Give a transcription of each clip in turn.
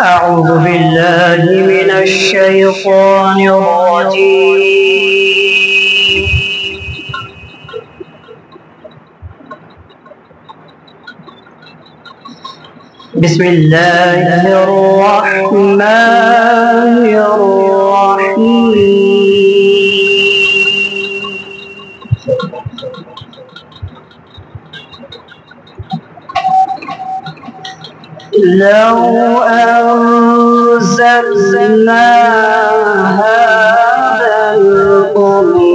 أعوذ بالله من الشيطان الرجيم. بسم الله الرحمن الرحيم. لو أنزلنا هذا القرآن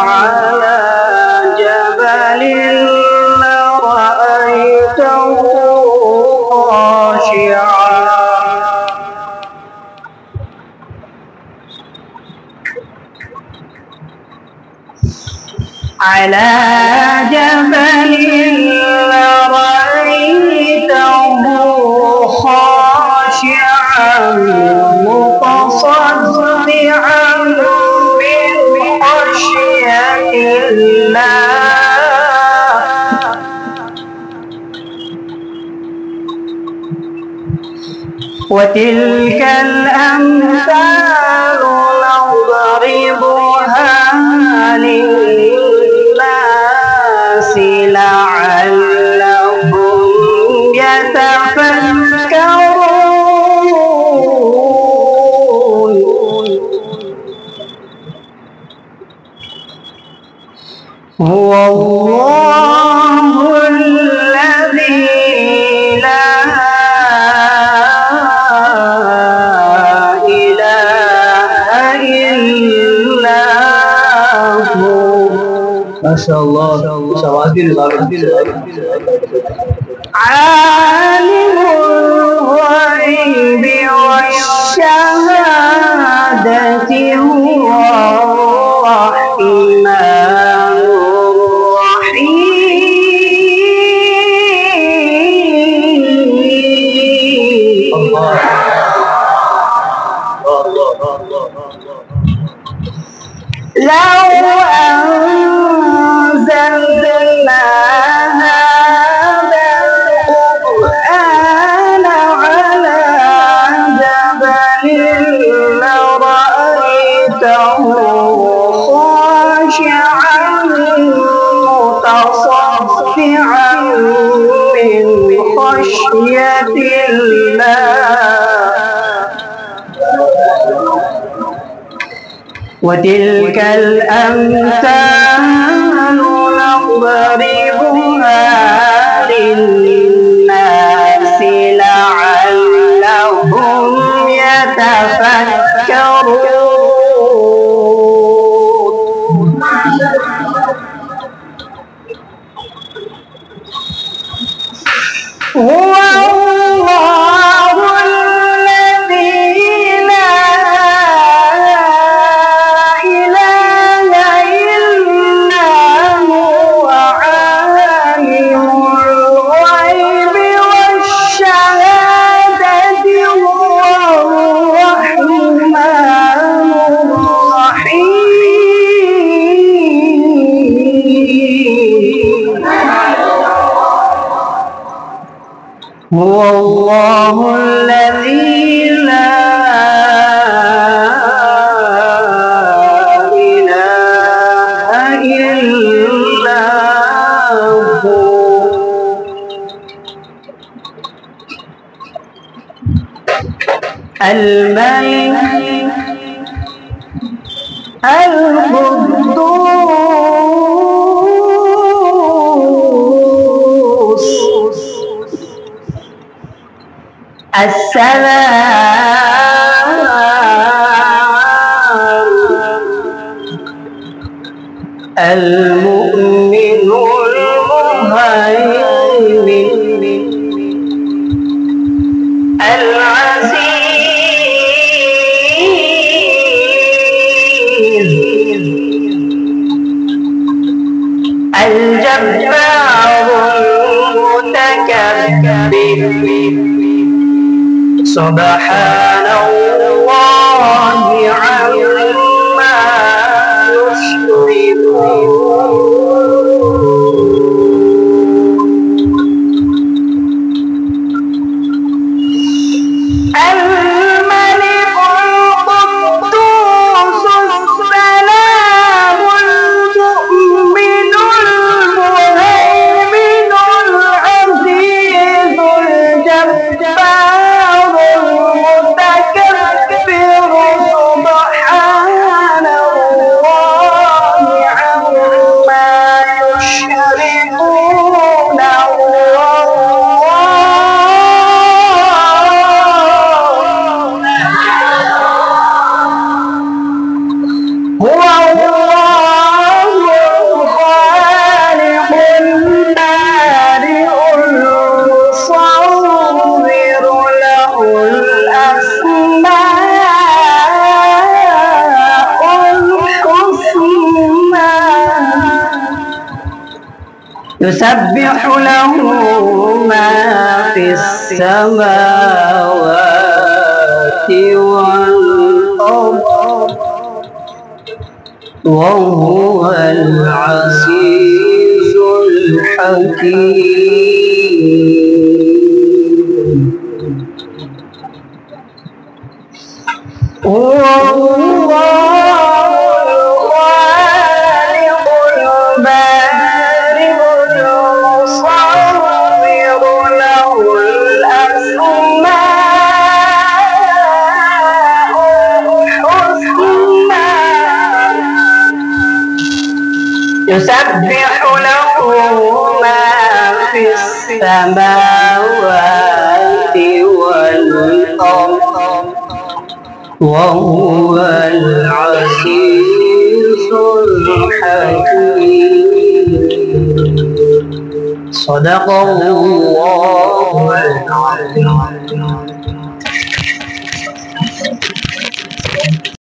على جبل لرأيته خاشعا على جبل خاشعا متصدعا من خشية الله. وتلك الأمثال نضربها للناس لعلهم يتفكرون. هو الله الذي لا إله إلا هو. ما شاء الله. عالم الغيب والشهادة هو الرحمن الرحيم. لو أنزلنا هذا القرآن على جبل لرأيته خاشعا متصدعا من خشية الله. وتلك الأمثال نضربها للناس لعلهم يتفكرون. هو الله الذي لا إله إلا هو عالم الغيب والشهادة هو الرحمن الرحيم. هو الله الذي لا إله إلا هو. الملك القدوس السلام المؤمن المهيمن العزيز الجبار المتكبر. سبحان الله عما يشركون. يسبح له ما في السماوات والأرض وهو العزيز الحكيم. هو يسبح له ما في السماوات والأرض وهو العزيز الحكيم. صدق الله العظيم.